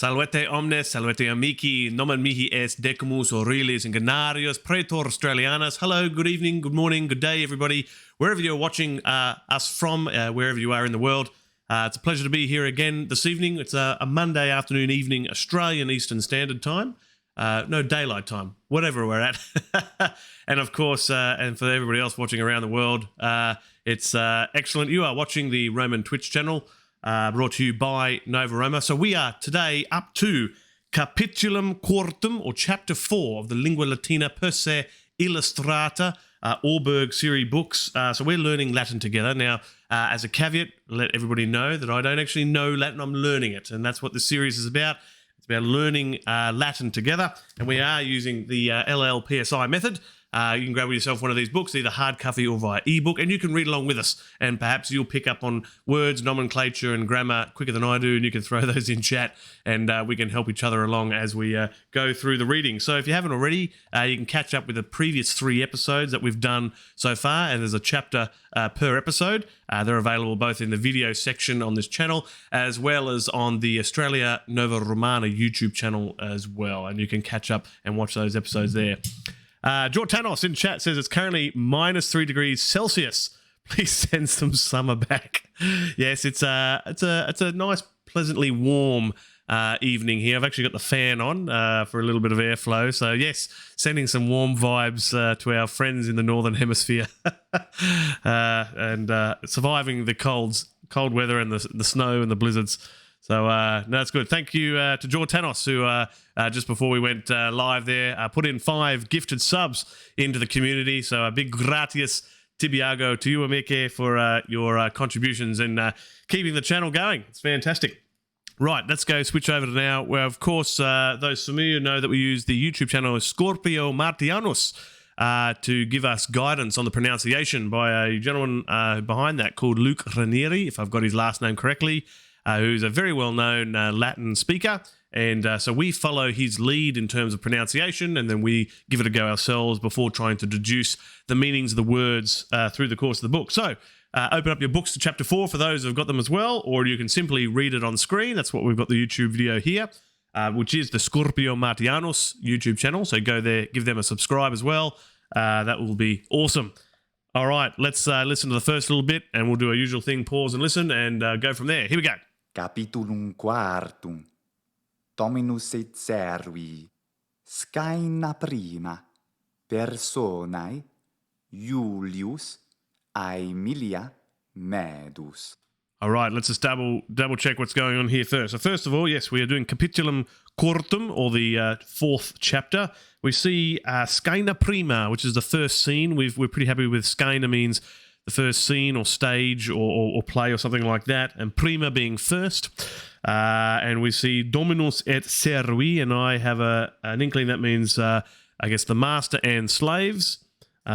Salvete omnes, salvete amici, nomen mihi est Decumus Aurelius Ingeniarius, praetor Australianus. Hello, good evening, good morning, good day, everybody. Wherever you're watching us from, wherever you are in the world, it's a pleasure to be here again this evening. It's a Monday afternoon, evening, Australian Eastern Standard Time. No daylight time, whatever we're at. And of course, and for everybody else watching around the world, it's excellent. You are watching the Roman Twitch channel, brought to you by Nova Roma. So we are today up to Capitulum Quartum, or Chapter 4 of the Lingua Latina per se Illustrata, Orberg series books. So we're learning Latin together. Now, as a caveat, let everybody know that I don't actually know Latin, I'm learning it. And that's what the series is about. It's about learning Latin together. And we are using the LLPSI method. You can grab yourself one of these books, either hard copy or via ebook, and you can read along with us. And perhaps you'll pick up on words, nomenclature, and grammar quicker than I do, and you can throw those in chat, and we can help each other along as we go through the reading. So if you haven't already, you can catch up with the previous 3 episodes that we've done so far, and there's a chapter per episode. They're available both in the video section on this channel, as well as on the Australia Nova Romana YouTube channel as well, and you can catch up and watch those episodes there. Jortanos in chat says it's currently -3 degrees Celsius. Please send some summer back. Yes, it's a nice, pleasantly warm evening here. I've actually got the fan on for a little bit of airflow. So yes, sending some warm vibes to our friends in the Northern Hemisphere, and surviving the cold weather and the snow and the blizzards. So, no, that's good. Thank you to Jortanos, who just before we went live there, put in 5 gifted subs into the community. So a big gratias tibiago to you, Amike, for your contributions and keeping the channel going. It's fantastic. Right, let's go switch over to now, where, of course, those familiar know that we use the YouTube channel Scorpio Martianus to give us guidance on the pronunciation by a gentleman behind that called Luke Ranieri, if I've got his last name correctly. Who's a very well-known Latin speaker, and so we follow his lead in terms of pronunciation, and then we give it a go ourselves before trying to deduce the meanings of the words through the course of the book. So open up your books to Chapter 4 for those who've got them as well, or you can simply read it on screen. That's what we've got the YouTube video here, which is the Scorpio Martianus YouTube channel. So go there, give them a subscribe as well. That will be awesome. All right, let's listen to the first little bit, and we'll do our usual thing, pause and listen, and go from there. Here we go. Capitulum quartum. Dominus et servi. Scaena prima. Personae. Julius. Aemilia. Medus. All right, let's just double check what's going on here first. So first of all, yes, we are doing Capitulum Quartum, or the 4th chapter. We see Scaena prima, which is the first scene. We're pretty happy with Scaena means the first scene or stage or play or something like that, and prima being first. And we see Dominus et servi, and I have an inkling that means, I guess, the master and slaves.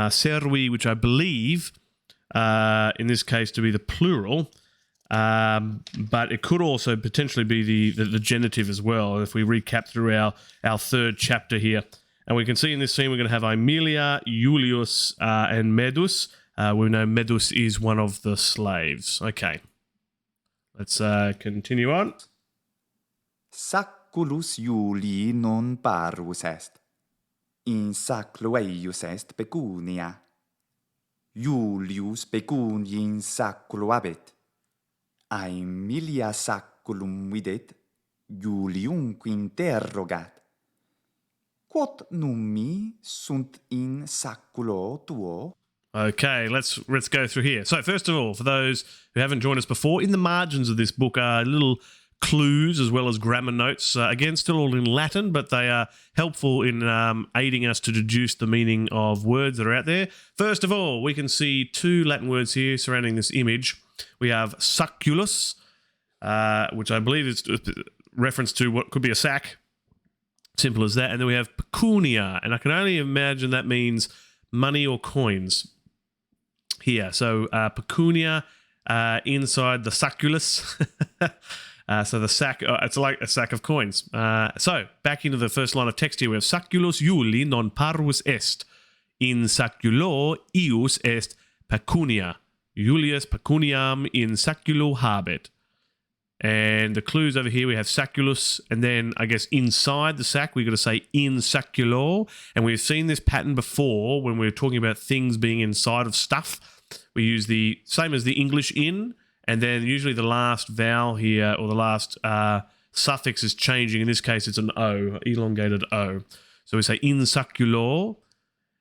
Servi, which I believe, in this case, to be the plural, but it could also potentially be the genitive as well, if we recap through our 3rd chapter here. And we can see in this scene we're going to have Aemilia, Julius, and Medus. We know Medus is one of the slaves. Okay. Let's continue on. Sacculus Iulii non parvus est. In saclo eius est pecunia. Julius pecuni in sacculo habet. Aemilia sacculum videt. Juliumque interrogat. Quod nummi sunt in sacculo tuo? Okay, let's go through here. So first of all, for those who haven't joined us before, in the margins of this book are little clues as well as grammar notes. Again, still all in Latin, but they are helpful in aiding us to deduce the meaning of words that are out there. First of all, we can see 2 Latin words here surrounding this image. We have sacculus, which I believe is a reference to what could be a sack. Simple as that. And then we have pecunia, and I can only imagine that means money or coins here. So pecunia inside the sacculus. So the sack, it's like a sack of coins. So back into the first line of text here, we have sacculus Iuli non parvus est. In sacculo ius est pecunia. Julius pecuniam in sacculo habet. And the clues over here, we have saculus, and then I guess inside the sac, we've got to say in saculo. And we've seen this pattern before when we were talking about things being inside of stuff. We use the same as the English in, and then usually the last vowel here, or the last suffix is changing. In this case, it's an O, elongated O. So we say in saculo.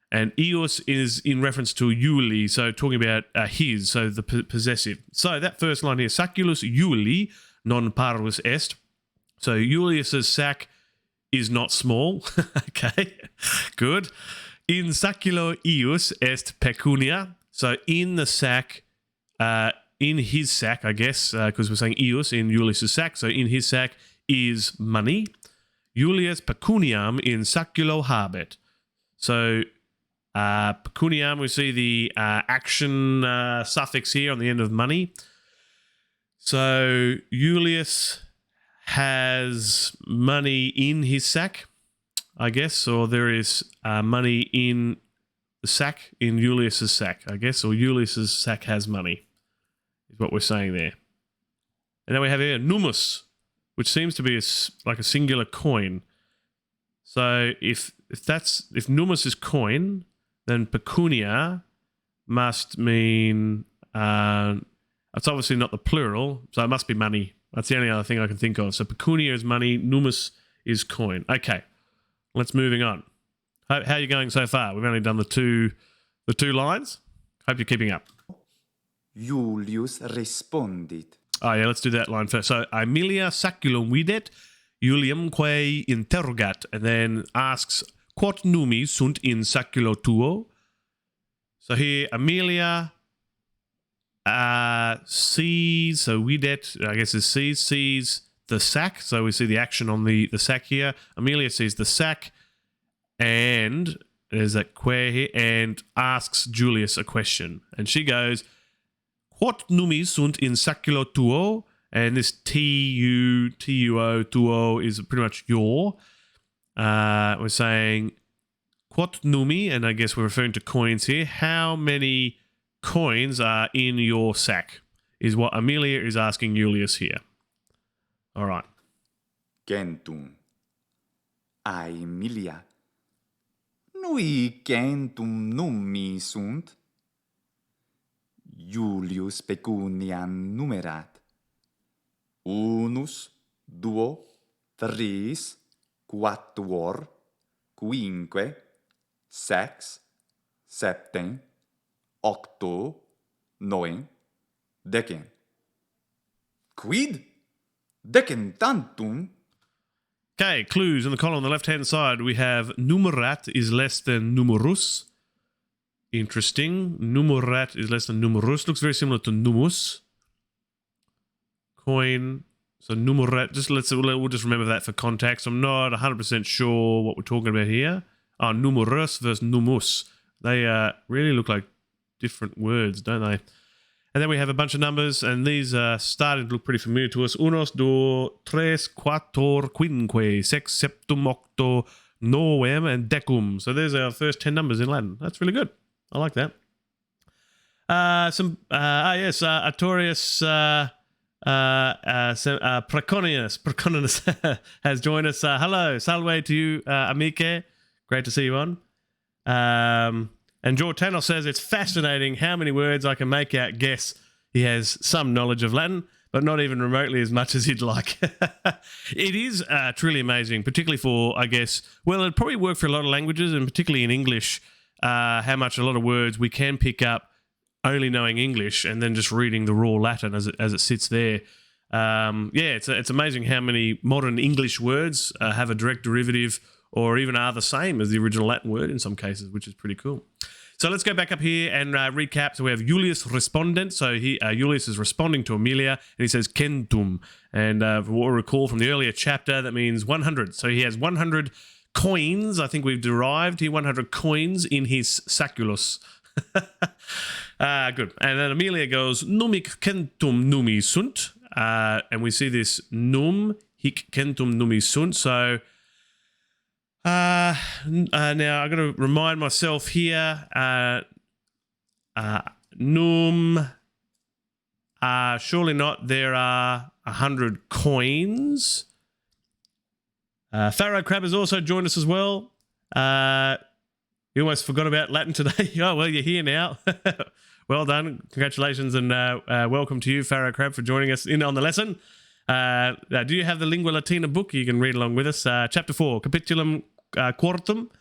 And ius is in reference to Juli, so talking about his, so the possessive. So that first line here, saculus Juli non parvus est. So Julius's sac is not small. Okay, good. In saculo ius est pecunia. So in the sac, in his sac, I guess, because we're saying ius in Julius's sac. So in his sac is money. Julius pecuniam in saculo habet. So pecuniam, we see the action suffix here on the end of money. So Julius has money in his sack, I guess, or there is money in the sack, in Julius's sack, I guess, or Julius's sack has money, is what we're saying there. And then we have here nummus, which seems to be like a singular coin. So if nummus is coin, then pecunia must mean, it's obviously not the plural, so it must be money. That's the only other thing I can think of. So pecunia is money, nummus is coin. Okay, let's moving on. How are you going so far? We've only done the two lines. Hope you're keeping up. Julius respondit. Oh yeah, let's do that line first. So Aemilia saculum videt, Juliumque interrogat, and then asks, quot numi sunt in saculo tuo? So here, Amelia sees, so videt, I guess it sees the sack. So we see the action on the sack here. Amelia sees the sack, and there's that que here, and asks Julius a question. And she goes, quot numi sunt in saculo tuo? And this tuo, tuo is pretty much your. We're saying, quot numi, and I guess we're referring to coins here. How many coins are in your sack? Is what Amelia is asking Julius here. All right. Centum. Aemilia. Nui centum numi sunt. Julius pecuniam numerat. Unus, duo, tris, quattuor, quinque, sex, septem, octo, noen, decem. Quid? Decem tantum? Okay, clues in the column on the left-hand side. We have numerat is less than numerus. Interesting. Numerat is less than numerus. Looks very similar to numus. Coin. So numerat. We'll just remember that for context. I'm not 100% sure what we're talking about here. Oh, numerus versus numus. They really look like different words, don't they? And then we have a bunch of numbers, and these are starting to look pretty familiar to us. Unos, duo, tres, quattor, quinque, sex, septum, octo, novem, and decum. So there's our first 10 numbers in Latin. That's really good. I like that. Artorius Preconius has joined us. Hello, salve to you, amice. Great to see you on. And George Tanos says, it's fascinating how many words I can make out guess. He has some knowledge of Latin, but not even remotely as much as he'd like. It is truly amazing, particularly for, I guess, well, it'd probably work for a lot of languages, and particularly in English, how much a lot of words we can pick up only knowing English and then just reading the raw Latin as it sits there. It's amazing how many modern English words have a direct derivative or even are the same as the original Latin word in some cases, which is pretty cool. So let's go back up here and recap. So we have Julius respondent. So Julius is responding to Amelia, and he says centum. And for what we recall from the earlier chapter, that means 100. So he has 100 coins. I think we've derived here 100 coins in his saculus. Good. And then Amelia goes, numic centum numi sunt. And we see this num hic centum numi sunt. So now I've got to remind myself here. Num Surely not. There are 100 coins. Pharaoh Crab has also joined us as well. You almost forgot about Latin today. Oh, well, you're here now. Well done. Congratulations and welcome to you, Pharaoh Crab, for joining us in on the lesson. Do you have the Lingua Latina book? You can read along with us. Chapter 4, Capitulum Quartum.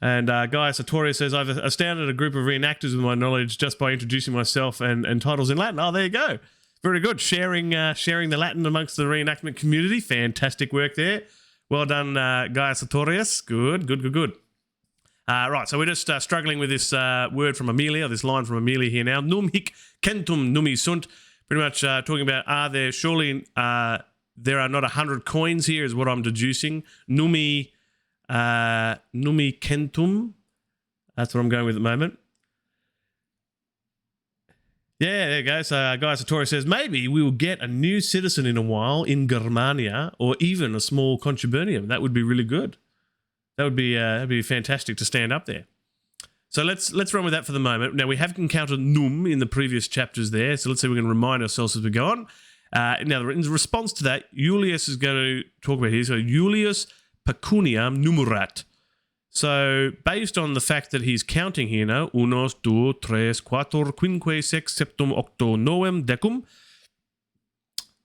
And Guy Sartorius says, I've astounded a group of reenactors with my knowledge just by introducing myself and titles in Latin. Oh, there you go. Very good. Sharing the Latin amongst the reenactment community. Fantastic work there. Well done, Guy Sartorius. Good. Right, so we're just struggling with this word from Amelia, this line from Amelia here now. Num hic centum numi sunt. Pretty much talking about, surely there are not 100 coins here is what I'm deducing. Numi centum. That's what I'm going with at the moment. Yeah, there you go. So Guy Sartori says, maybe we will get a new citizen in a while in Germania or even a small contubernium. That would be really good. That would be fantastic to stand up there. So let's run with that for the moment. Now, we have encountered num in the previous chapters there, so let's see if we can remind ourselves as we go on. Now, in response to that, Julius is going to talk about here. So, Julius pecuniam numerat. So, based on the fact that he's counting here now, unos, duo, tres, quator, quinque, sex, septum, octo, novem, decum,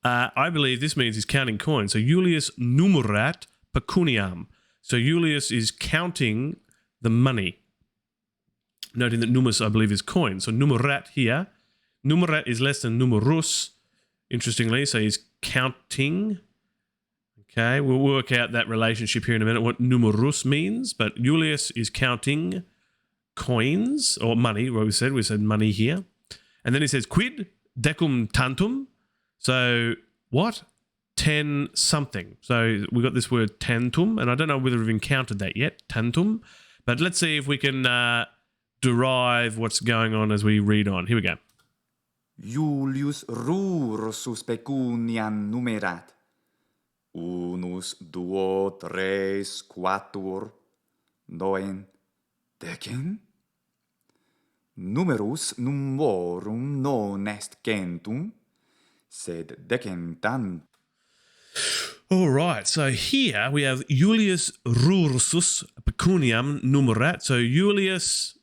I believe this means he's counting coins. So, Julius numerat pecuniam. So, Julius is counting the money. Noting that numus, I believe, is coin. So, numerat here. Numerat is less than numerus, interestingly. So, he's counting. Okay, we'll work out that relationship here in a minute, what numerus means. But Julius is counting coins, or money, what we said money here. And then he says, quid decum tantum. So, what? 10 something. So, we got this word tantum, and I don't know whether we've encountered that yet, tantum. But let's see if we can derive what's going on as we read on. Here we go. Julius rursus pecuniam numerat. Unus, duo, tres, quator, noen, decem? Numerus numorum non est centum, sed decem tant. All right, so here we have Julius rursus pecuniam numerat. So Julius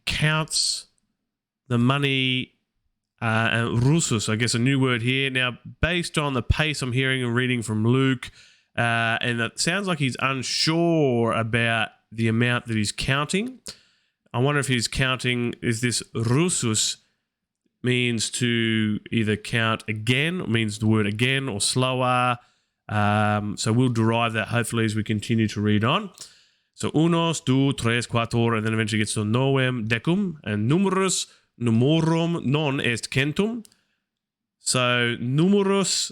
counts the money, and rusus, I guess a new word here. Now, based on the pace I'm hearing and reading from Luke, and it sounds like he's unsure about the amount that he's counting. I wonder if he's counting, is this rusus means to either count again, or means the word again, or slower. So we'll derive that hopefully as we continue to read on. So unos, du, tres, quator, and then eventually gets to novem, decum, and numerus numorum non est centum. So numerus,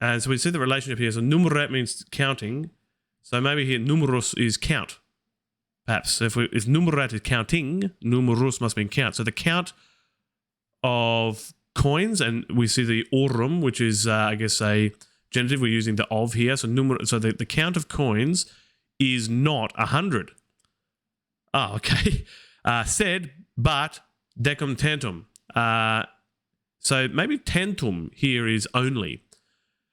and so we see the relationship here. So numerat means counting. So maybe here numerus is count. Perhaps if numerat is counting, numerus must mean count. So the count of coins, and we see the aurum, which is I guess a genitive. We're using the of here. So the count of coins is not 100. Oh, okay. Said, but decum tantum. So maybe tantum here is only.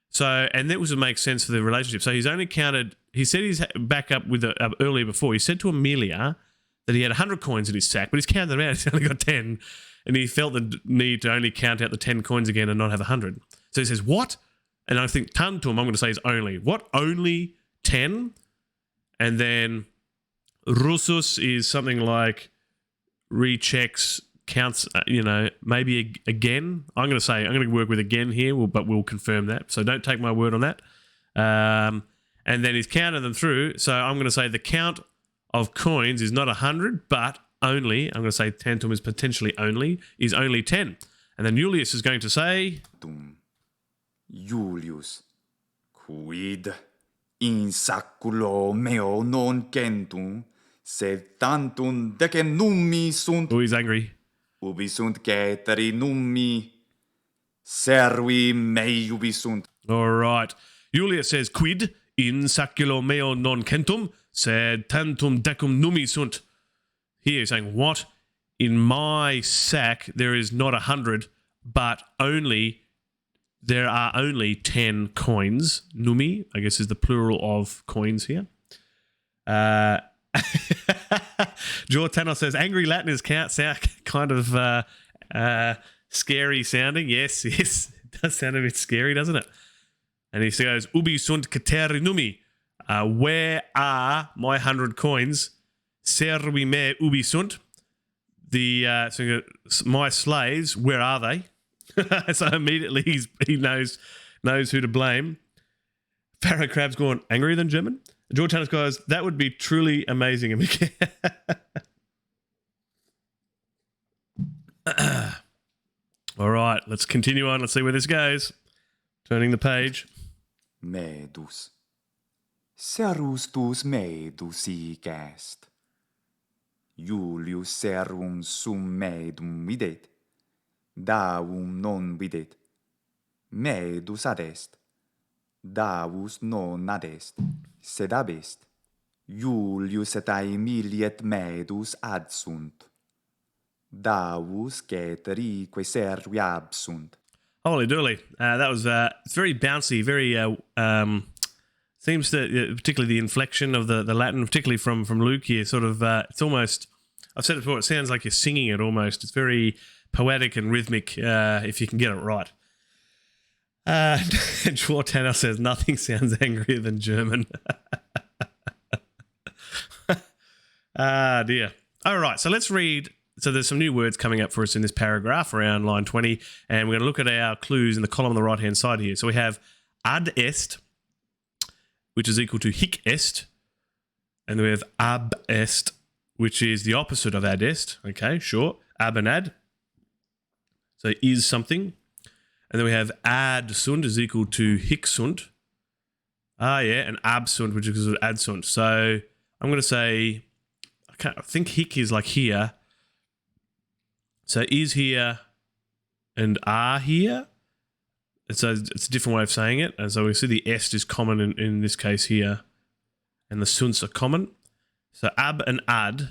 So, and that would make sense for the relationship. So he's only counted, he said he's back up with earlier before, he said to Amelia that he had 100 coins in his sack, but he's counted them out, he's only got 10. And he felt the need to only count out the 10 coins again and not have 100. So he says, what? And I think tantum, I'm going to say, is only. What? Only 10? And then rusus is something like rechecks, counts, maybe again. I'm going to work with again here, but we'll confirm that. So don't take my word on that. And then he's counted them through. So I'm going to say the count of coins is not 100, but only, I'm going to say tantum is potentially only, is only 10. And then Julius is going to say, Julius, quid in saculo meo non centum, sed tantum decem nummi sunt. Oh, he's angry. Ubi sunt ceteri nummi, servi mei ubi sunt. All right. Julius says, quid in saculo meo non centum, sed tantum decum nummi sunt. Here he's saying, what? in my sack there is not 100, but there are only 10 coins. Numi, I guess, is the plural of coins here. Giortano says, angry Latin is kind of scary sounding. Yes, it does sound a bit scary, doesn't it? And he goes, ubi sunt cateri numi. Where are my 100 coins? Servi me ubi sunt. So my slaves, where are they? So immediately he knows who to blame. Pharaoh Crab's gone, angrier than German? George Tannis goes, that would be truly amazing. All right, let's continue on. Let's see where this goes. Turning the page. Medus. Servus tus medusi est. Julius servum sum medum videt. Davum non videt. Medus ad est. Davus non ad est. Sed ab est. Julius et Aemili et medus ad sunt. Davus ceterique servi absunt. Holy dooly. That was it's very bouncy, very seems to particularly the inflection of the Latin, particularly from Luke here, sort of it's almost, I've said it before, it sounds like you're singing it almost. It's very poetic and rhythmic if you can get it right. Giortano says nothing sounds angrier than German. Dear. All right, so let's read. So there's some new words coming up for us in this paragraph around line 20, and we're going to look at our clues in the column on the right-hand side here. So we have ad est, which is equal to hic est, and then we have ab est, which is the opposite of ad est. Okay, sure. Ab and ad. So is something. And then we have ad sunt is equal to hic sunt. And ab sunt, which is ad sunt. So I'm going to say, I think hic is like here. So is here and are here. And so it's a different way of saying it. And so we see the est is common in this case here. And the sunts are common. So ab and ad.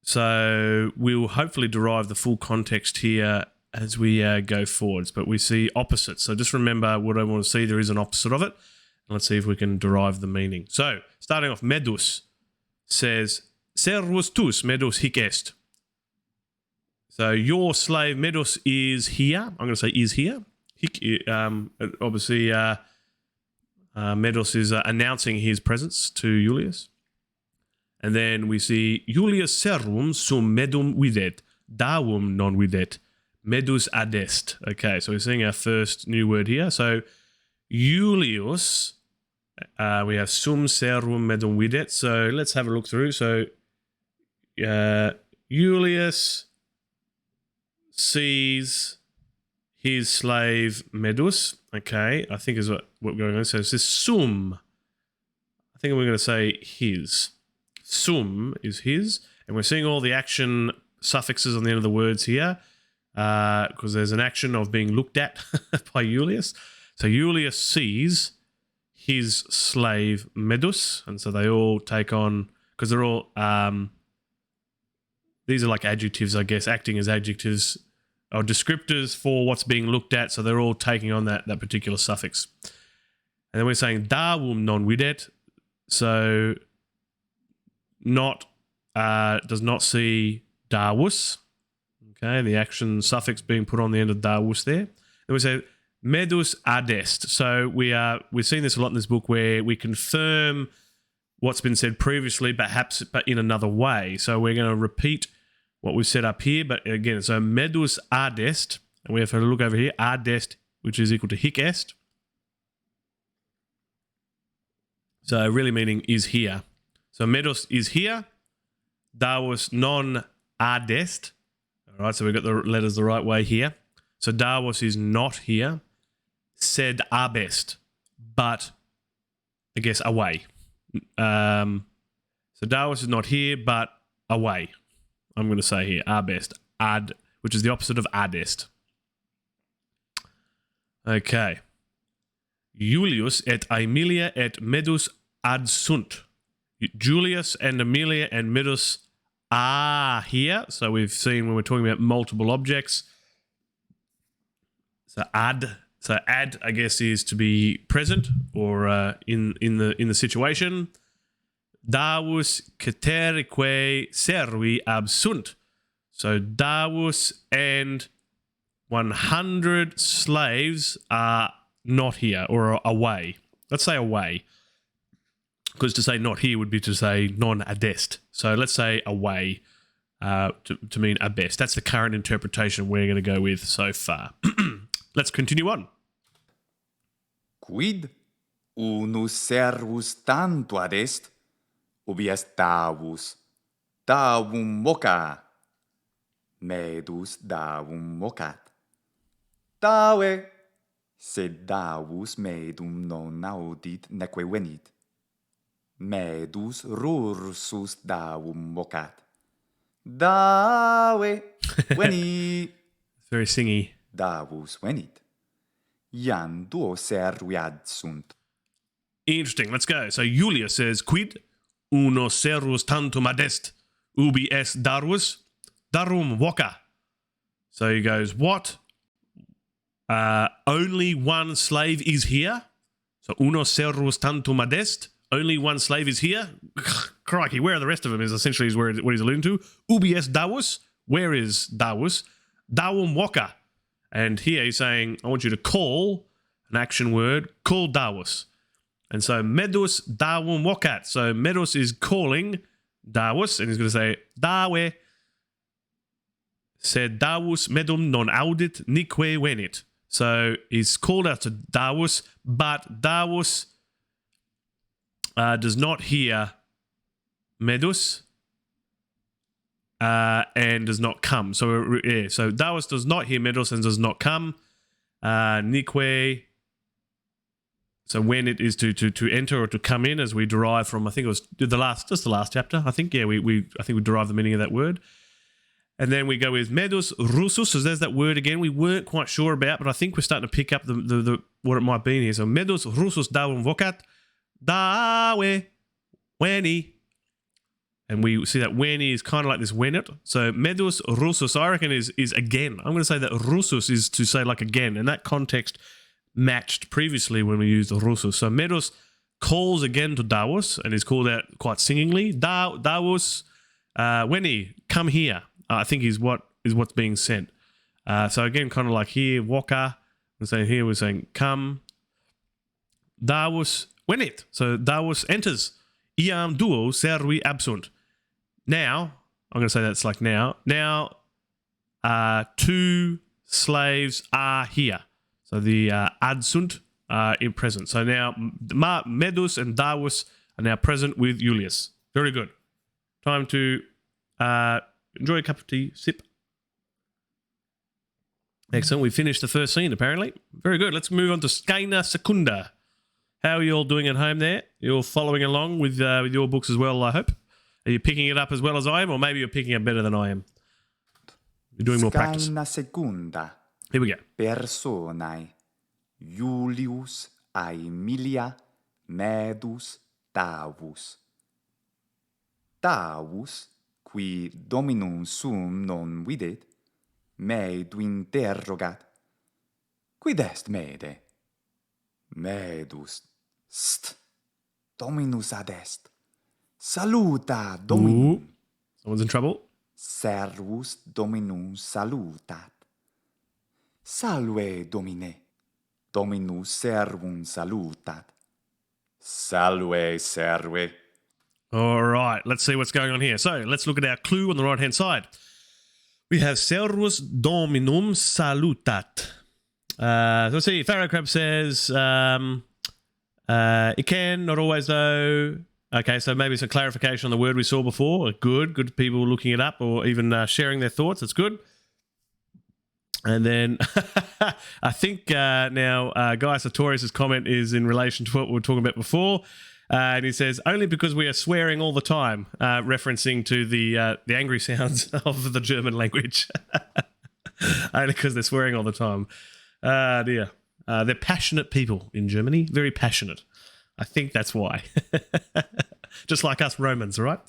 So we'll hopefully derive the full context here as we go forwards. But we see opposites. So just remember what I want to see. There is an opposite of it. And let's see if we can derive the meaning. So starting off, medus says, servus tus medus hic est. So your slave medus is here. I'm going to say is here. Hic, obviously, medus is announcing his presence to Julius. And then we see Julius servum sum medum videt, davum non videt, medus ad est. Okay, so we're seeing our first new word here. So Julius, we have sum servum medum videt. So let's have a look through. So Julius sees his slave Medus. Okay, I think is what we're going on. So it's this sum. I think we're going to say his. Sum is his. And we're seeing all the action suffixes on the end of the words here because there's an action of being looked at by Julius. So Julius sees his slave Medus. And so they all take on, because they're all... these are like adjectives, I guess, acting as adjectives or descriptors for what's being looked at. So they're all taking on that particular suffix. And then we're saying davum non videt. So not does not see davus. Okay, the action suffix being put on the end of davus there. And we say medus ad est. So we're seeing this a lot in this book where we confirm what's been said previously, but in another way. So we're going to repeat what we've set up here, but again, so medus ad est, and we have to look over here, ad est, which is equal to hic est. So really meaning is here. So medus is here, davus non ad est. All right, so we've got the letters the right way here. So davus is not here, sed ab est, but I guess away. So davus is not here, but away. I'm going to say here, ab est, ad, which is the opposite of ad est. Okay. Julius et Aemilia et Medus ad sunt. Julius and Amelia and Medus are here. So we've seen when we're talking about multiple objects. So ad, I guess, is to be present or in the situation. Davus ceterque servi absunt. So Davus and 100 slaves are not here or away. Let's say away. Because to say not here would be to say non-adest. So let's say away to mean abest. That's the current interpretation we're going to go with so far. Let's continue on. Quid unus servus tanto adest, ubi est Davus, Davum voca, medus Davum vocat. Dave, sed Davus medum non audit neque venit. Medus rursus Davum vocat. Dave, venit. Very singy. Davus venit. Iam duo servi adsunt. Interesting. Let's go. So Julius says, quid uno servus tantum adest, ubi est Darus, darum voca. So he goes, what? Only one slave is here? So uno servus tantum adest, only one slave is here? Crikey, where are the rest of them is essentially what he's alluding to. Ubi est Davus, where is Davus? Darum voca. And here he's saying, I want you to call, an action word, call Davus. And so medus davum vocat. So medus is calling Davus, and he's going to say, Dave, sed Davus medum non audit nique venit. So he's called out to Davus, but Davus does not hear medus and does not come. So so Davus does not hear medus and does not come. Nique. So when it is to enter or to come in, as we derive from, I think it was the last chapter. I think I think we derive the meaning of that word, and then we go with medus russus. So there's that word again. We weren't quite sure about, but I think we're starting to pick up the what it might be in here. So medus russus davum vocat, dave, veni, and we see that veni is kind of like this venet. So medus russus, I reckon is again. I'm going to say that russus is to say like again, in that context. Matched previously when we used russus. So medus calls again to Davus and is called out quite singingly. Davus, veni, come here. I think is what's being sent. So again, kind of like here, voca. And so here we're saying come. Davus venit. So Davus enters. Iam duo servi absunt. Now, I'm going to say that's like now. Now, two slaves are here. So the adsunt in present. So now medus and Davus are now present with Julius. Very good. Time to enjoy a cup of tea, sip. Excellent. We finished the first scene apparently. Very good. Let's move on to Scena Secunda. How are you all doing at home there? You're following along with your books as well, I hope. Are you picking it up as well as I am, or maybe you're picking it better than I am? You're doing more practice. Scena secunda. Here we go. Personae Julius Aemilia medus Davus. Davus, qui dominum sum non videt, medu interrogat. Quid est mede? Medus. St. Dominus adest. Saluta Dominum. Ooh, someone's in trouble. Servus Dominum salutat. Salve Domine. Dominus servum salutat. Salve serve. All right, let's see what's going on here. So let's look at our clue on the right-hand side. We have Servus Dominum salutat. So let's see, Pharaoh Crab says, it can, not always though. Okay, so maybe some clarification on the word we saw before. Good people looking it up or even sharing their thoughts. That's good. And then I think now Guy Sartorius' comment is in relation to what we were talking about before. And he says, only because we are swearing all the time, referencing to the angry sounds of the German language. Only because they're swearing all the time. Dear. They're passionate people in Germany. Very passionate. I think that's why. Just like us Romans, right?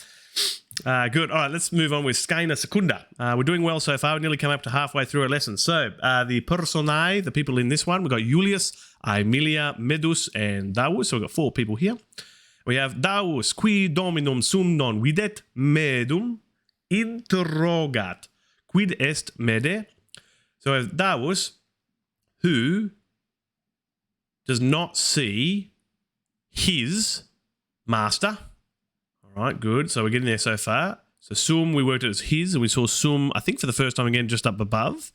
Good. All right, let's move on with Scaina Secunda. We're doing well so far. We nearly come up to halfway through our lesson. So the personae, the people in this one, we've got Julius, Aemilia, Medus, and Davus. So we've got 4 people here. We have Davus, qui dominum sum non videt, medum, interrogat, quid est mede. So we have Davus, who does not see his master. All right, good. So we're getting there so far. So sum, we worked it as his, and we saw sum, I think for the first time again, just up above.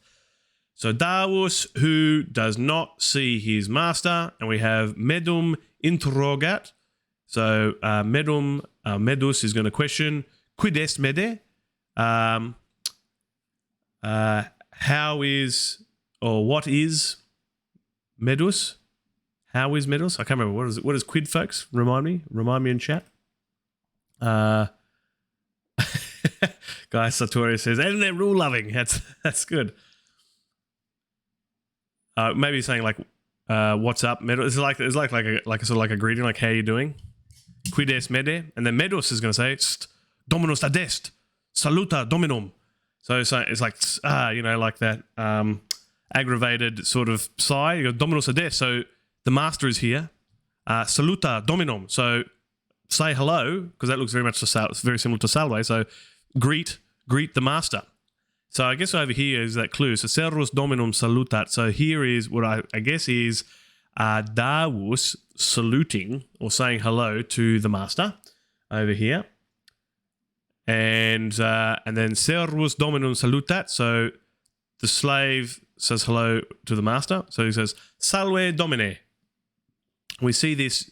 So Davus, who does not see his master, and we have medum interrogat. So medum, medus is going to question, quid est mede? How is, or what is medus? How is medus? I can't remember. What is quid, folks? Remind me in chat. Guy Sartorius says, and they're rule loving. That's good. Maybe saying like, what's up, medus? It's like a sort of like a greeting, like how you doing? Quid est mede? And then medus is going to say, dominus adest, saluta dominum. So it's like like that aggravated sort of sigh. You go dominus adest. So the master is here. Saluta dominum. So say hello, because that looks very much very similar to salve. So greet the master. So I guess over here is that clue. So servus dominum salutat. So here is what I guess is Davus saluting or saying hello to the master over here. And then servus dominum salutat. So the slave says hello to the master. So he says, salve domine. We see this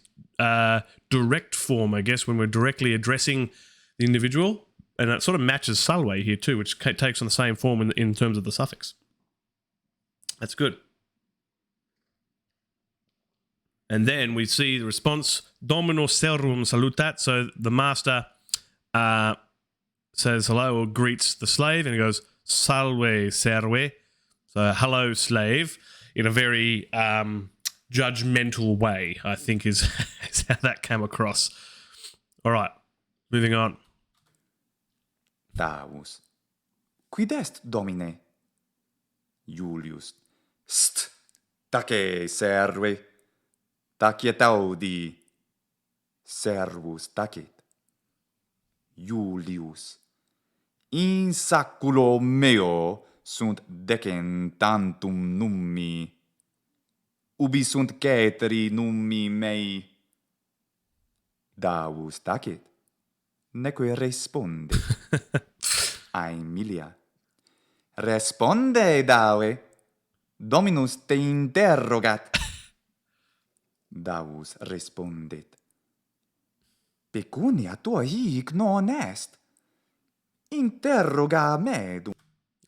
direct form, I guess, when we're directly addressing the individual. And it sort of matches salve here too, which takes on the same form in terms of the suffix. That's good. And then we see the response, domino servum salutat. So the master says hello or greets the slave, and he goes, salve serve. So hello slave, in a very judgmental way, I think is how that came across. All right, moving on. Davus. Quid est, domine? Julius. St. Tace serve. Taciet audi. Servus tacet. Julius. In saculo meo sunt decentantum nummi. Ubi sunt ceteri nummi mei. Davus tacet. Neque responde. Aemilia. Responde, Dave. Dominus te interrogat. Davus respondet. Pecunia tua hic non est. Interroga medum.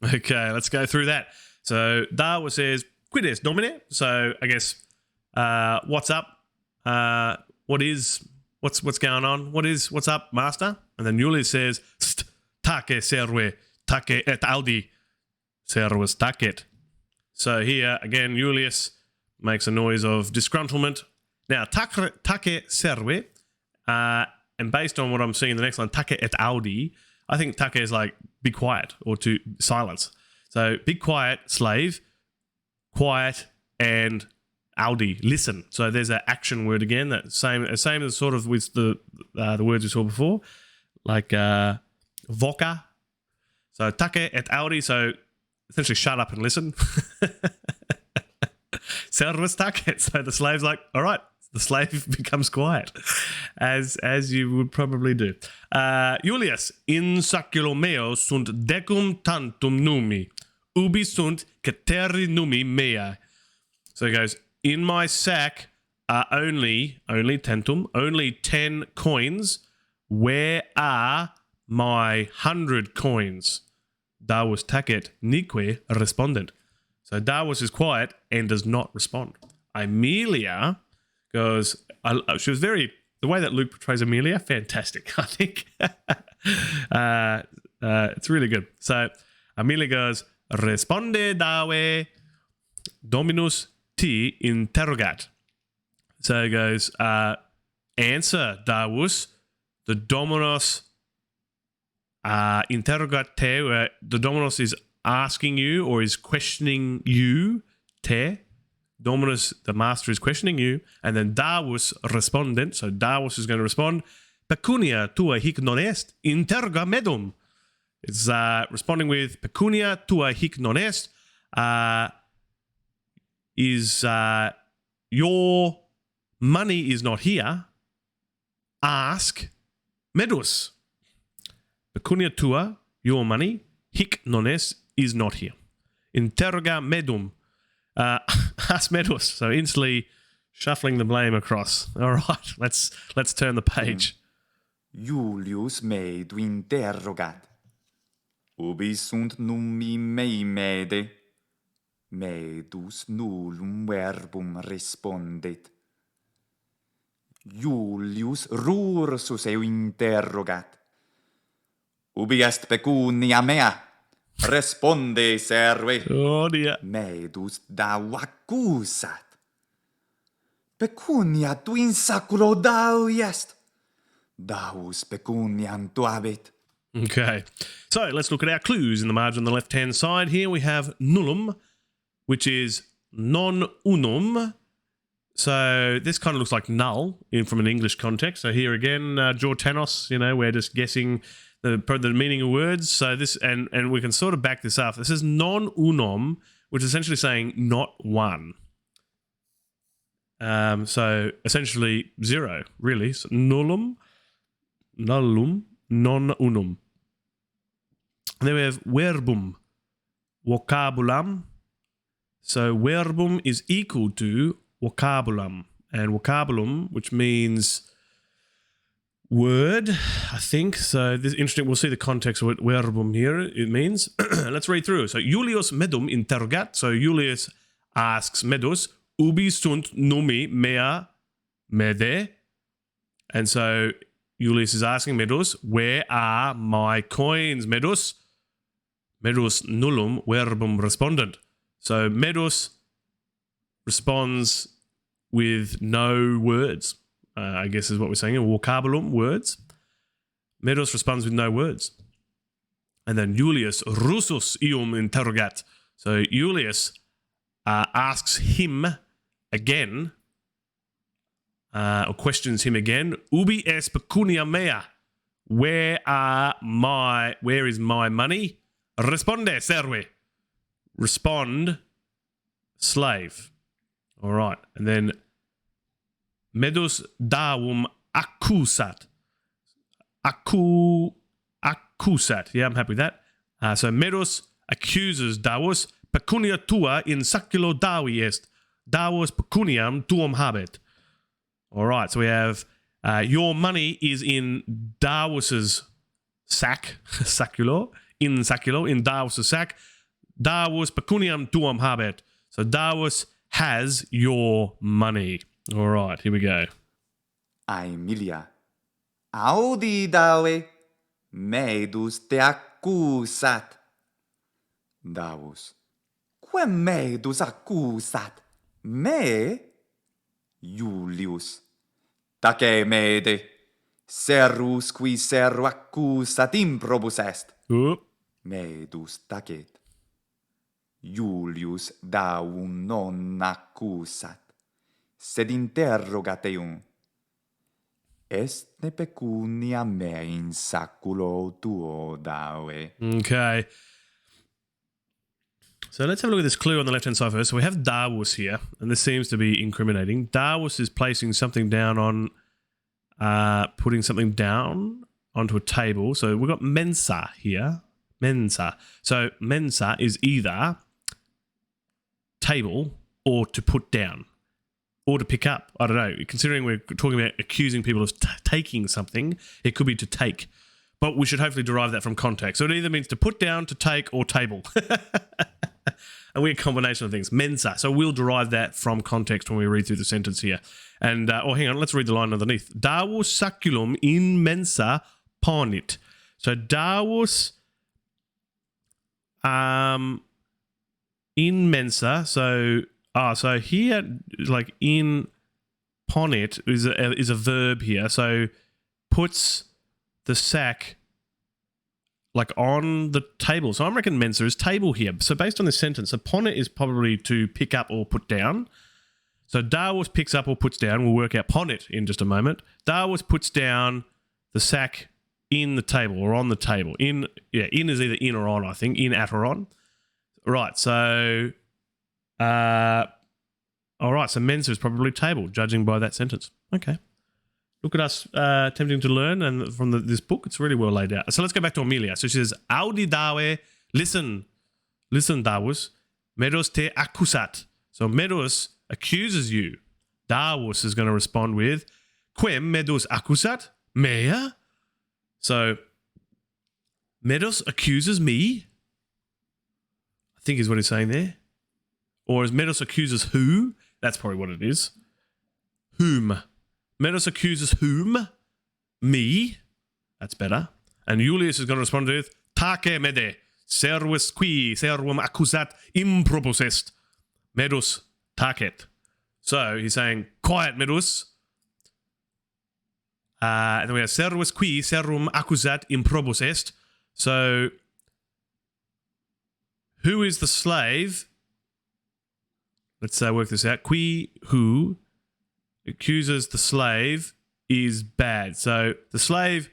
Okay, let's go through that. So Davus says, quid est domine? So I guess, what's up? What's going on? What's up, master? And then Julius says, st tace serve, tace et audi, servus tacet. So here, again, Julius makes a noise of disgruntlement. Now, tace serve, and based on what I'm seeing in the next line, tace et audi, I think tace is like, be quiet, or to silence. So, be quiet, slave, quiet, and audi, listen. So there's that action word again, that same as sort of with the words we saw before, like voca. So tace et audi, so essentially shut up and listen. Servus tacet. So the slave's like, all right, the slave becomes quiet, as you would probably do. Julius, in saculo meo sunt decum tantum numi, ubi sunt ceteri numi mea. So he goes, in my sack are only tentum, only 10 coins. Where are my 100 coins? Davus tacet, nique respondent. So Davus is quiet and does not respond. Aemilia goes, she was the way that Luke portrays Amelia, fantastic, I think. It's really good. So Amelia goes, responde Dave, dominus te interrogat. So it goes, answer Davus, the Dominus Interrogat te, where the Dominus is asking you or is questioning you, te. Dominus, the master, is questioning you. And then Davus respondent, so Davus is going to respond, pecunia tua hic non est, interroga medum. It's responding with pecunia tua hic non est, is your money is not here, ask medus. Pecunia tua, your money, hic non est, is not here. Interroga medum, ask medus. So instantly shuffling the blame across. All right, let's turn the page. Julius medu interrogat. Ubi sunt nummi mei mede? Medus nullum verbum respondet. Julius rursus eu interrogat. Ubi est pecunia mea? Responde, serve. Oh dear. Medus dau accusat. Pecunia tu in saculo dau est. Daus pecuniam tuabit. Okay, so let's look at our clues in the margin on the left-hand side. Here we have nullum, which is non unum. So this kind of looks like null from an English context. So here again, Jortanos, we're just guessing the meaning of words. So this, and we can sort of back this up. This is non unum, which is essentially saying not one. So essentially zero, really. So nullum, non unum. And then we have verbum, vocabulam. So verbum is equal to vocabulam. And vocabulum, which means word, I think. So this is interesting. We'll see the context of what verbum here it means. Let's read through. So Julius medum interrogat. So Julius asks Medus, ubi sunt nummi mea mede? And so Julius is asking Medus, where are my coins, Medus? Medus nullum verbum respondent. So Medus responds with no words, I guess is what we're saying, vocabulum, words. Medus responds with no words. And then Julius russus ium interrogat. So Julius asks him again, or questions him again, ubi est pecunia mea? Where is my money? Responde, serve. Respond, slave. All right. And then Medus davum accusat. Accusat. Yeah, I'm happy with that. So Medus accuses Davus, pecunia tua in saculo davi est. Davus pecuniam tuum habet. All right. So we have your money is in Davus's sack, saculo, in Davus's sack. Davus pecuniam tuum habet. So Davus has your money. All right, here we go. Aemilia. Audi dawe. Medus te accusat. Davus. Quem medus accusat? Me? Julius. Tace mede. Servus qui servo accusat improbus est. Medus tacet. Julius davum non accusat, sed interrogat eum. Est ne pecunia mea in saculo tuo dawe. Okay. So let's have a look at this clue on the left-hand side first. So we have Davus here, and this seems to be incriminating. Davus is placing something down on, putting something down onto a table. So we've got mensa here. Mensa. So mensa is either table or to put down or to pick up. I don't know. Considering we're talking about accusing people of taking something, it could be to take. But we should hopefully derive that from context. So it either means to put down, to take, or table. A weird combination of things. Mensa. So we'll derive that from context when we read through the sentence here. And, hang on, let's read the line underneath. Davus saculum in mensa ponit. So Davus in mensa. So here, like in ponit is a verb here. So puts the sack like on the table. So I reckon mensa is table here. So based on this sentence, upon it is probably to pick up or put down. So Davos picks up or puts down. We'll work out upon it in just a moment. Davos puts down the sack in the table or on the table. In is either in or on, I think. In, at, or on. Right, so all right, so mensa is probably table, judging by that sentence. Okay. Look at us attempting to learn, and from this book, it's really well laid out. So let's go back to Amelia. So she says, Audi dawe, listen, Davos, medos te accusat. So medos accuses you. Davos is going to respond with, quem medos accusat? Mea? So medos accuses me, I think is what he's saying there. Or is medos accuses who? That's probably what it is. Whom? Medos accuses whom? Me. That's better. And Julius is going to respond with, Take mede, servus qui servum accusat improbus est. Medus tacet. So he's saying, quiet, Medus. And then we have servus qui servum accusat improbus est. So who is the slave? Let's work this out. Qui, who, accuses the slave is bad. So the slave,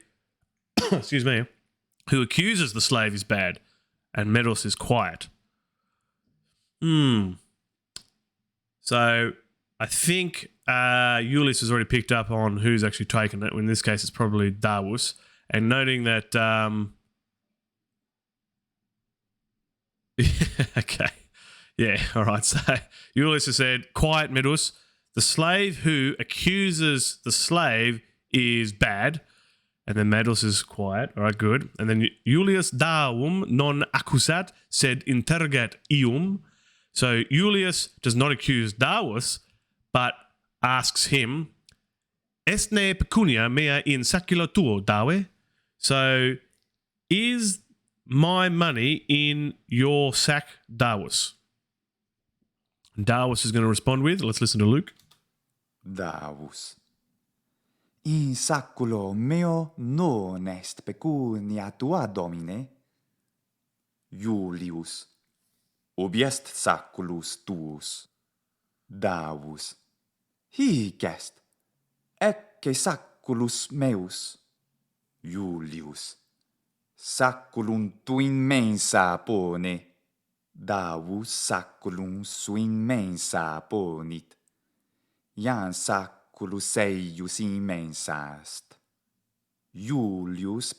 excuse me, who accuses the slave is bad, and Medos is quiet. So I think Julius has already picked up on who's actually taken it. In this case, it's probably Davos. And noting that, okay, yeah, all right. So Julius has said, quiet, Medos. The slave who accuses the slave is bad. And then Medos is quiet. All right, good. And then Julius daum non accusat sed interrogat ium. So Julius does not accuse Davos, but asks him, Estne pecunia mea in sacula tuo, Dawe? So is my money in your sack, Davos? And Davos is going to respond with, let's listen to Luke. Davus. In saculo meo non est pecunia tua, Domine. Julius. Ubi est saculus tuus? Davus. Hic est. Ecce saculus meus. Julius. Saculum tu in mensa pone. Davus saculum sui in mensa ponit. Iam saculus eius in mensa est. Julius.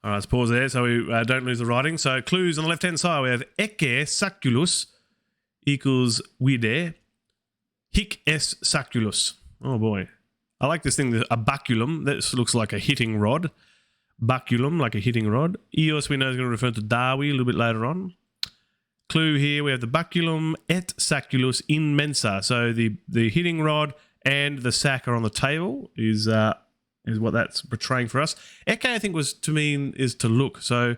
All right, let's pause there so we don't lose the writing. So clues on the left-hand side, we have ecce saculus equals vide. Hic est saculus. Oh, boy. I like this thing, a baculum. This looks like a hitting rod. Baculum, like a hitting rod. Eos, we know, is going to refer to Dawi a little bit later on. Clue here, we have the baculum et saculus in mensa. So the hitting rod and the sack are on the table is what that's portraying for us. Ecce, I think, was to mean is to look. So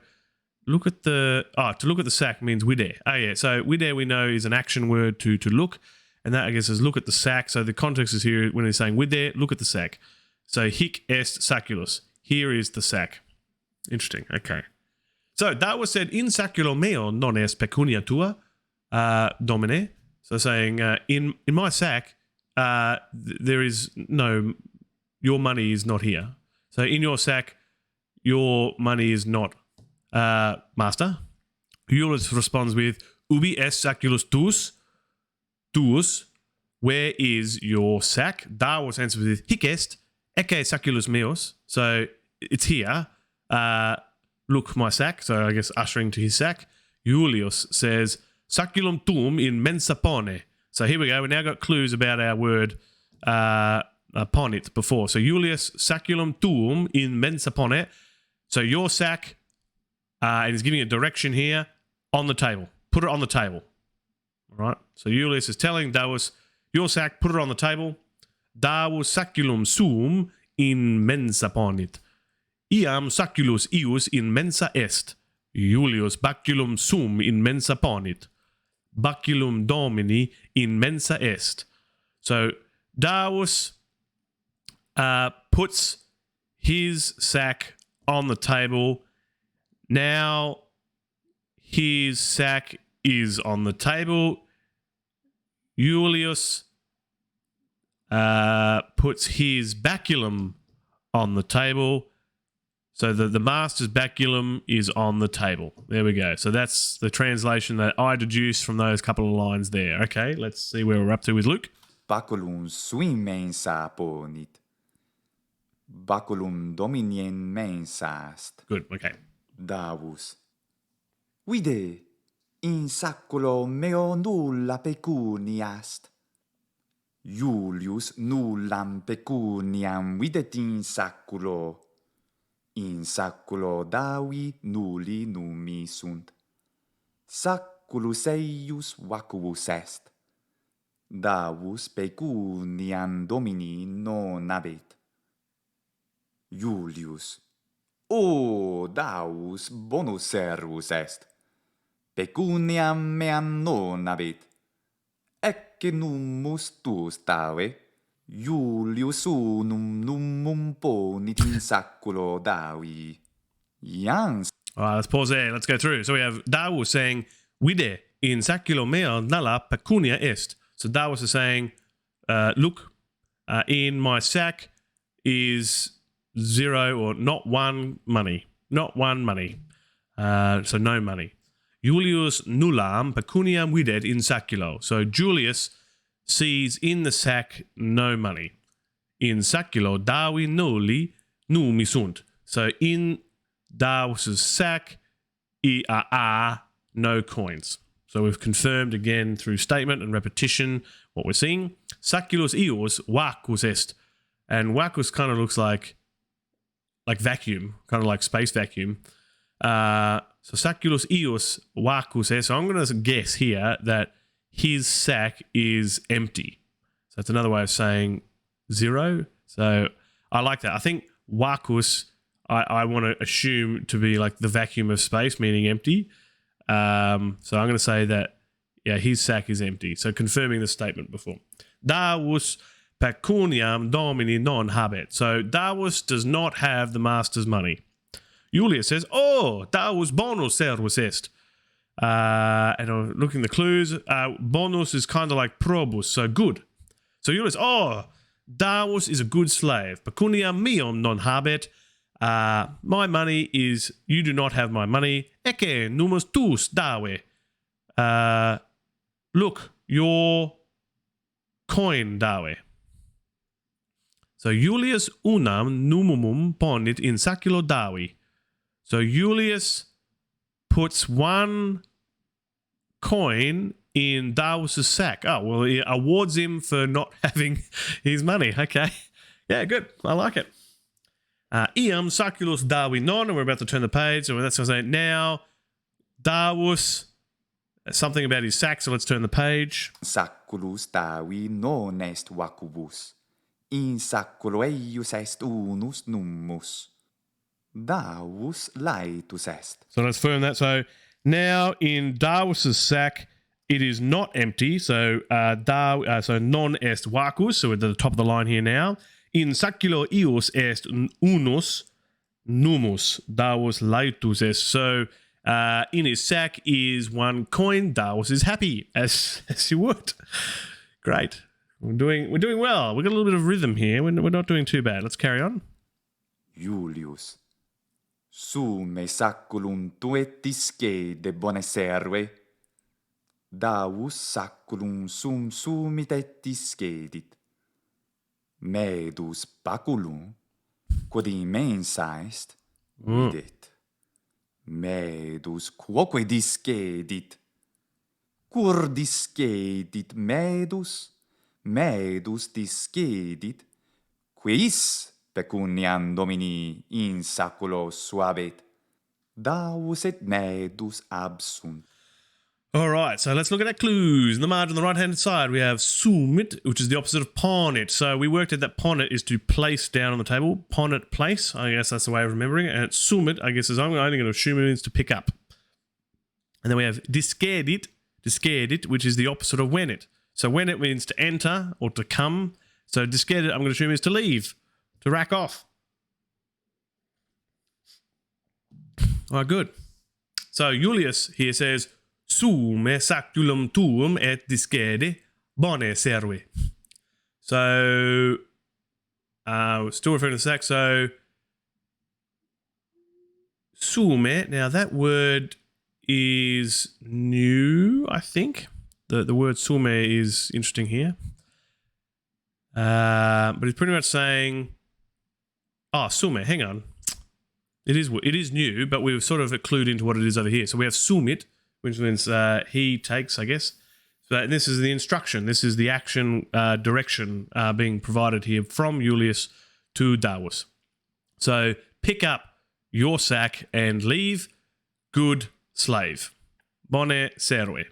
look at the to look at the sack means vide. Oh yeah, so vide we know is an action word to look, and that I guess is look at the sack. So the context is here when he's saying vide, look at the sack. So hic est saculus. Here is the sack. Interesting. Okay. So that was said in saculo meo non est pecunia tua, Domine. So saying in my sack there is no. Your money is not here. So in your sack, your money is not, master. Julius responds with, ubi est saculus tuus? Tuus, where is your sack? Davos answers with, hic est, ecce saculus meos. So it's here. Look, my sack. So I guess ushering to his sack. Julius says, saculum tuum in mensa pone. So here we go. We now got clues about our word, upon it before. So Julius saculum tuum in mensa pone. So your sack, and he's giving a direction here on the table. Put it on the table. All right. So Julius is telling Davos, your sack, put it on the table. Davos saculum sum in mensa ponit. Iam saculus ius in mensa est. Julius baculum sum in mensa ponit. Baculum domini in mensa est. So Davos puts his sack on the table. Now his sack is on the table. Julius puts his baculum on the table. So the master's baculum is on the table. There we go. So that's the translation that I deduced from those couple of lines there. Okay, let's see where we're up to with Luke. Baculum suim mensa ponit. Baculum dominien mensa est. Good, okay. Davus. Vide, in saculo meo nulla pecunia est. Julius nullam pecuniam videt in saculo. In saculo Davi nulli numi sunt. Saculus eius vacuvus est. Davus pecuniam domini non habet. Julius. O Davus bonus servus est. Pecuniam meam non habet. Ecce nummus tuus Dave. Julius unum numum ponit in saculo Davi. Jans. All right, let's pause there. Let's go through. So we have Davus saying, vide in saculo meo nulla pecunia est. So Davus is saying, look, in my sack is 0 or not one money. Not one money. So no money. Julius nullam pecuniam videt in saculo. So Julius sees in the sack no money. In saculo Davi nulli numi sunt. So in Davus's sack are no coins. So we've confirmed again through statement and repetition what we're seeing. Saculus eos vacus est. And vacus kind of looks like vacuum, kind of like space vacuum. So saculus eos vacus est. So I'm going to guess here that his sack is empty. So that's another way of saying 0. So I like that. I think vacus I want to assume to be like the vacuum of space, meaning empty. So I'm going to say that, yeah, his sack is empty. So confirming the statement before. Davus pecuniam domini non habet. So Davus does not have the master's money. Julius says, oh, Davus bonus servus est. And I'm looking at the clues. Bonus is kind of like probus, so good. So Julius, oh, Davus is a good slave. Pecuniam meum non habet. My money is, you do not have my money. Ecce numus tuus Dave. Look, your coin Dave. So Julius unam numumum ponit in saculo Davi. So Julius puts one coin in Davus's sack. Oh, well, he awards him for not having his money. Okay. Yeah, good. I like it. Iam saculus Davi non, and we're about to turn the page. So that's what I'm saying. Now, Davus, something about his sack, so let's turn the page. Saculus Davi non est vacuvus. In saculo eius est unus nummus. Davus laetus est. So let's firm that. So now in Davus's sack, it is not empty. So so non est vacus. So we're at the top of the line here now. In saculo eius est unus nummus. Davus laetus est. So in his sack is one coin. Davus is happy, as you would. Great. We're doing well. We've got a little bit of rhythm here. We're not doing too bad. Let's carry on. Julius. Sume saculum tuetisque de bone serve. Davus saculum sum sumit et discedit. Medus baculum, quod immensa est, videt. Medus quoque discedit. Cur discedit medus? Medus discedit. Quis pecuniam domini in saculo suabet. Davus et medus absunt. All right, so let's look at our clues. In the margin on the right-hand side, we have sumit, which is the opposite of ponit. So we worked out that ponit is to place down on the table. Ponit, place. I guess that's the way of remembering it. And sumit, I guess, is I'm only going to assume it means to pick up. And then we have discedit, which is the opposite of wenit. So wenit means to enter or to come. So discedit, I'm going to assume, is to leave, to rack off. All right, good. So Julius here says, sume saculum tuum et discede bone serve. So, still referring to sac. So, sume. Now that word is new, I think. The word sume is interesting here. But he's pretty much saying, sume, hang on. It is new, but we've sort of clued into what it is over here. So we have sumit, which means he takes, I guess. So this is the instruction. This is the action direction being provided here from Julius to Davus. So pick up your sack and leave. Good slave. Bone serve.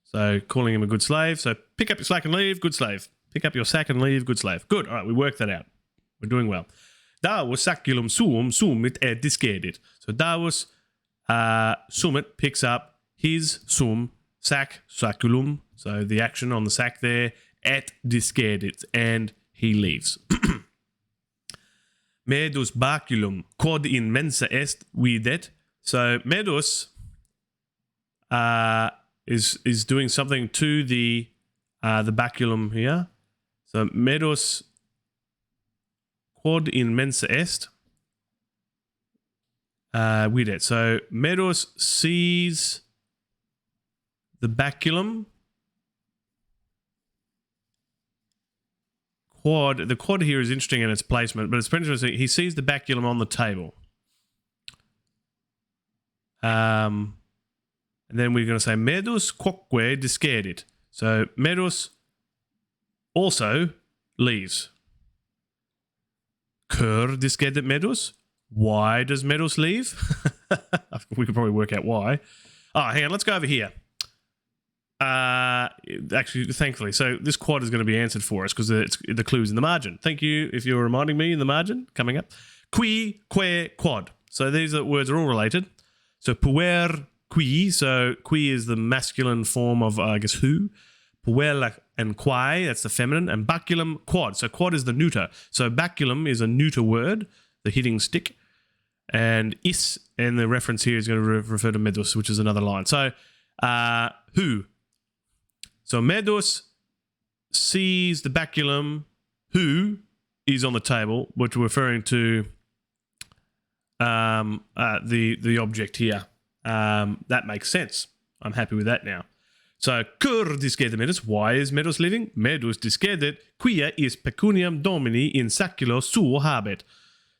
So calling him a good slave. So pick up your sack and leave. Good slave. Pick up your sack and leave. Good slave. Good. All right, we worked that out. We're doing well. Davus saculum suum sumit et discedit. So Davus sumit picks up his sum sack saculum. So the action on the sack there et discedit, and he leaves. Medus baculum quod in mensa est videt. So Medus is doing something to the baculum here. So Medus quod in mensa est videt. So Medus sees the baculum. The quad here is interesting in its placement, but it's pretty interesting. He sees the baculum on the table. And then we're going to say Medus quoque discedit. So Medus also leaves. Cur discedit Medus. Why does Medus leave? We could probably work out why. Hang on. Let's go over here. Actually, thankfully. So this quad is going to be answered for us because the clue's in the margin. Thank you if you're reminding me in the margin coming up. Qui, que, quad. So these words are all related. So puer, qui. So qui is the masculine form of, I guess, who. Puer and quae, that's the feminine. And baculum, quad. So quad is the neuter. So baculum is a neuter word, the hitting stick. And is, and the reference here is going to refer to medus, which is another line. So who. So Medus sees the baculum, who is on the table, which we're referring to the object here. That makes sense. I'm happy with that now. So cur discedit Medus. Why is Medus leaving? Medus discedit quia is pecuniam domini in saculo suo habet.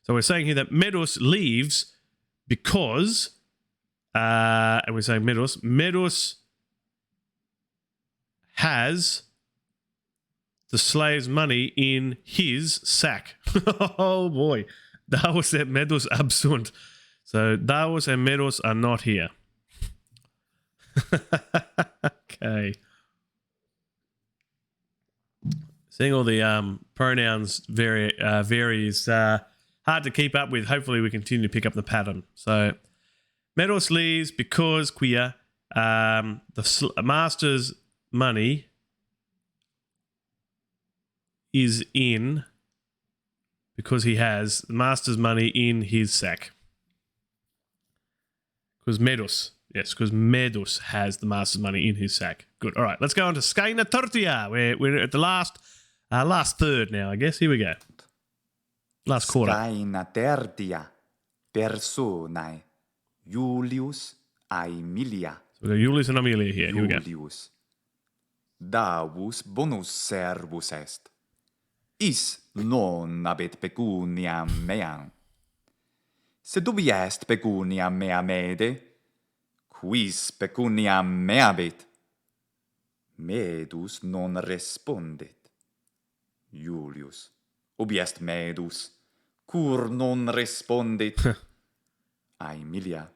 So we're saying here that Medus leaves because, and we're saying Medus has the slave's money in his sack. Oh boy. Davus et Medus absunt. So Davus and Medus are not here. Okay. Seeing all the pronouns varies hard to keep up with. Hopefully we continue to pick up the pattern. So Medus leaves because quia the master's money is in, because he has the master's money in his sack. Because Medus has the master's money in his sack. Good. All right, let's go on to Scaina Tertia. We're at the last third now, I guess. Here we go. Last quarter. Scaina tertia personae Julius Aemilia. So we've got Julius and Amelia here. Here we go. Julius. Davus bonus servus est. Is non habet pecuniam meam. Sed ubi est pecuniam mea mede, quis pecuniam mea habet? Medus non respondet. Julius. Ubi est Medus? Cur non respondet? Aemilia.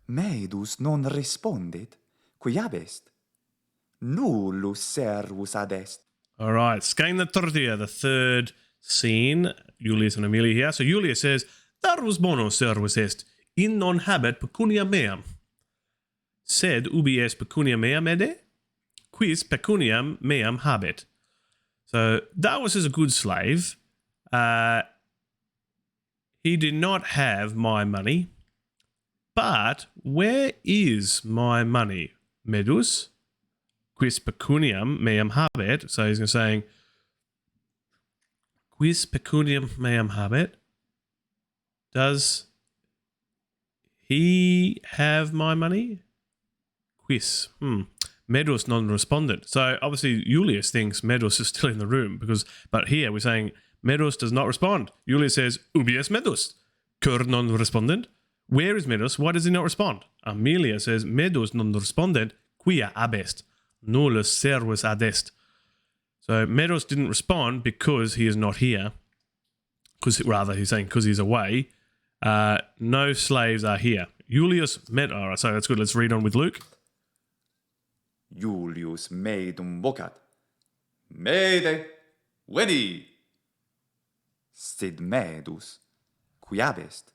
Medus non respondet? Quiab est? Nullus servus ad est. All right, Scaina Tertia, the third scene. Julius and Amelia here. So Julius says, Darvus bonus servus est, in non habet pecunia meam. Sed ubi est pecunia meam ede? Quis pecuniam meam habet. So Davus is a good slave. He did not have my money. But where is my money? Medus, quis pecuniam meam habet. So he's saying, quis pecuniam meam habet. Does he have my money? Quis. Medus non-respondent. So obviously Julius thinks Medus is still in the room but here we're saying Medus does not respond. Julius says, ubi est Medus? Cur non-respondent. Where is Medus? Why does he not respond? Amelia says, Medus non-respondent, quia abest. Nullus servus adest. So Medus didn't respond because he is not here. He's saying because he's away. No slaves are here. Julius all right, so that's good. Let's read on with Luke. Julius medum vocat. Mede, veni. Sed medus, quia est,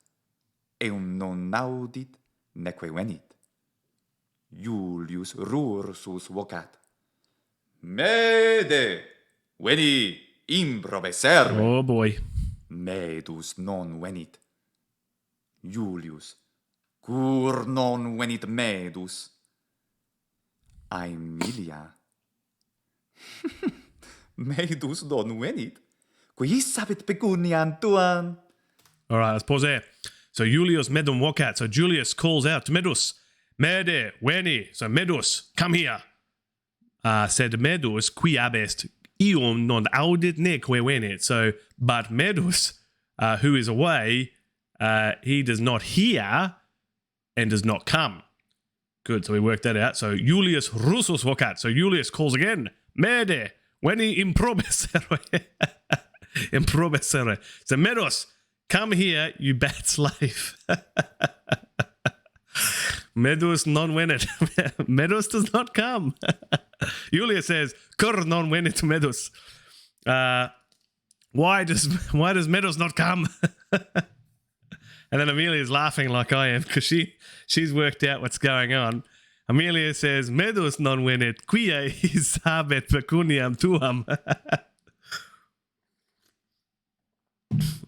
eum non audit, neque venit. Julius rursus vocat. Mede, veni, improbe serve. Oh boy. Medus non venit. Julius, cur non venit medus? Aemilia. Medus non venit. Quis sapit pecuniam tuam? All right, let's pause there. So Julius medum vocat. So Julius calls out to Medus. Mede, veni. So Medus, come here. Said Medus, qui abest, ium non audit neque venit. So, but Medus, who is away, he does not hear and does not come. Good, so we worked that out. So Julius russus vocat. So Julius calls again. Mede, veni improbesere. Improbesere. So Medus, come here, you bad slave. Medus non venit. Medus does not come. Julius says, cur non venit Medus. Why does Medus not come? And then Amelia is laughing like I am because she's worked out what's going on. Amelia says, Medus non venit, quia is habet pecuniam tuam.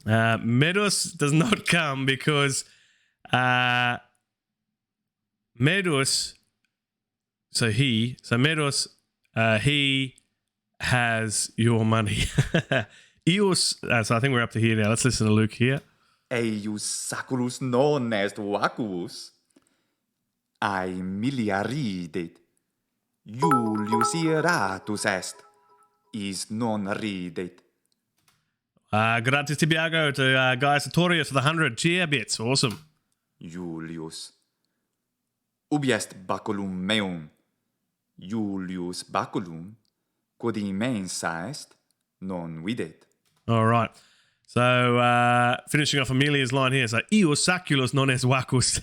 Medus does not come because Medus, he has your money. Eus, so I think we're up to here now. Let's listen to Luke here. Eius saculus non est vacuus. Aemilia ridet. Julius iratus est. Is non ridet. Gratis Tibiago to Gaius Sartorius for the 100 cheer bits. Awesome. Julius. Ubi est baculum meum? Julius baculum, quod immensa est, non videt. All right. So finishing off Amelia's line here. So, Ius saculus non est vacus.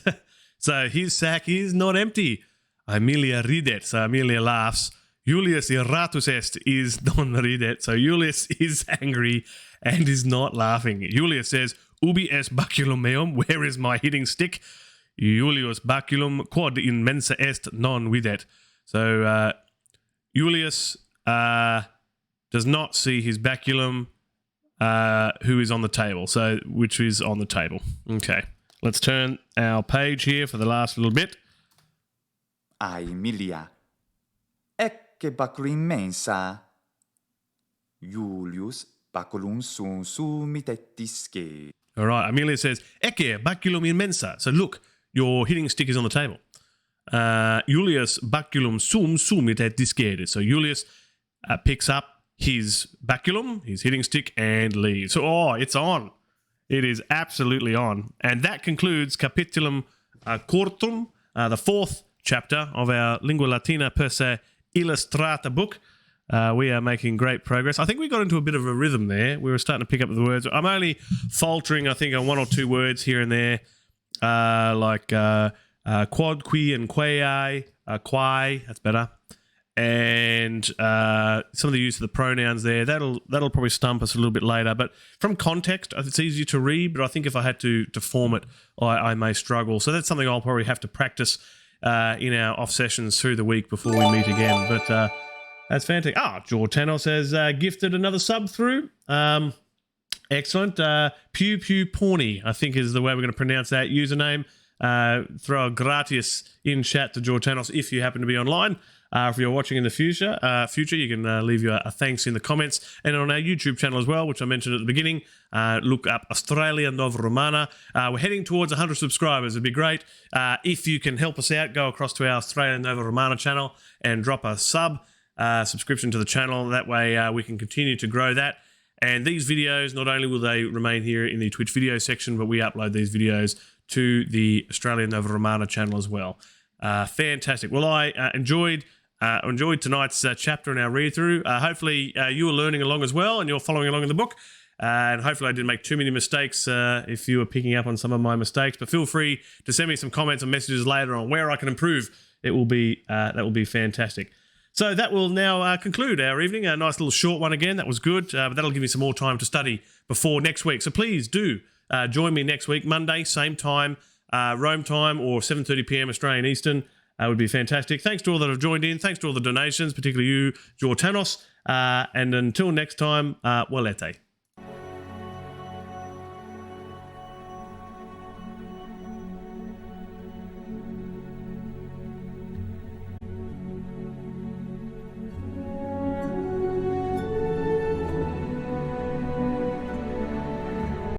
So his sack is not empty. Amelia ridet. So Amelia laughs. Julius iratus est is non ridet. So Julius is angry and is not laughing. Julius says, ubi est baculum meum? Where is my hitting stick? Julius baculum quod in mensa est non videt. So Julius does not see his baculum, who is on the table. So which is on the table. Okay. Let's turn our page here for the last little bit. Aemilia. Ecce baculum mensa. Julius baculum sum sumit et disce. All right. Amelia says, ecce baculum in mensa. So look, your hitting stick is on the table. Julius baculum sum sumit et discede. So Julius picks up his baculum, his hitting stick, and leaves. So, it's on. It is absolutely on. And that concludes Capitulum Quartum, the fourth chapter of our Lingua Latina per se Illustrata book. We are making great progress. I think we got into a bit of a rhythm there. We were starting to pick up the words. I'm only faltering, I think, on one or two words here and there, like quod, qui, and quae, quae, that's better. And some of the use of the pronouns there, that'll probably stump us a little bit later. But from context, it's easy to read, but I think if I had to form it, I may struggle. So that's something I'll probably have to practice in our off sessions through the week before we meet again. But that's fantastic. George Tanos has gifted another sub through. Excellent. Pew Pew Pawny, I think is the way we're going to pronounce that username. throw a gratis in chat to Jortanos if you happen to be online. If you're watching in the future, you can leave you a thanks in the comments. And on our YouTube channel as well, which I mentioned at the beginning, look up Australia Nova Romana. We're heading towards 100 subscribers. It'd be great if you can help us out. Go across to our Australia Nova Romana channel and drop a subscription to the channel. That way we can continue to grow that. And these videos, not only will they remain here in the Twitch video section, but we upload these videos to the Australia Nova Romana channel as well. Fantastic. Well, I enjoyed tonight's chapter in our read-through. Hopefully you were learning along as well and you're following along in the book. And hopefully I didn't make too many mistakes if you were picking up on some of my mistakes. But feel free to send me some comments and messages later on where I can improve. That will be fantastic. So that will now conclude our evening. A nice little short one again. That was good. But that'll give me some more time to study before next week. So please do join me next week, Monday, same time, Rome time, or 7:30 p.m. Australian Eastern. Would be fantastic. Thanks to all that have joined in. Thanks to all the donations, particularly you, Jortanos. And until next time, Walete.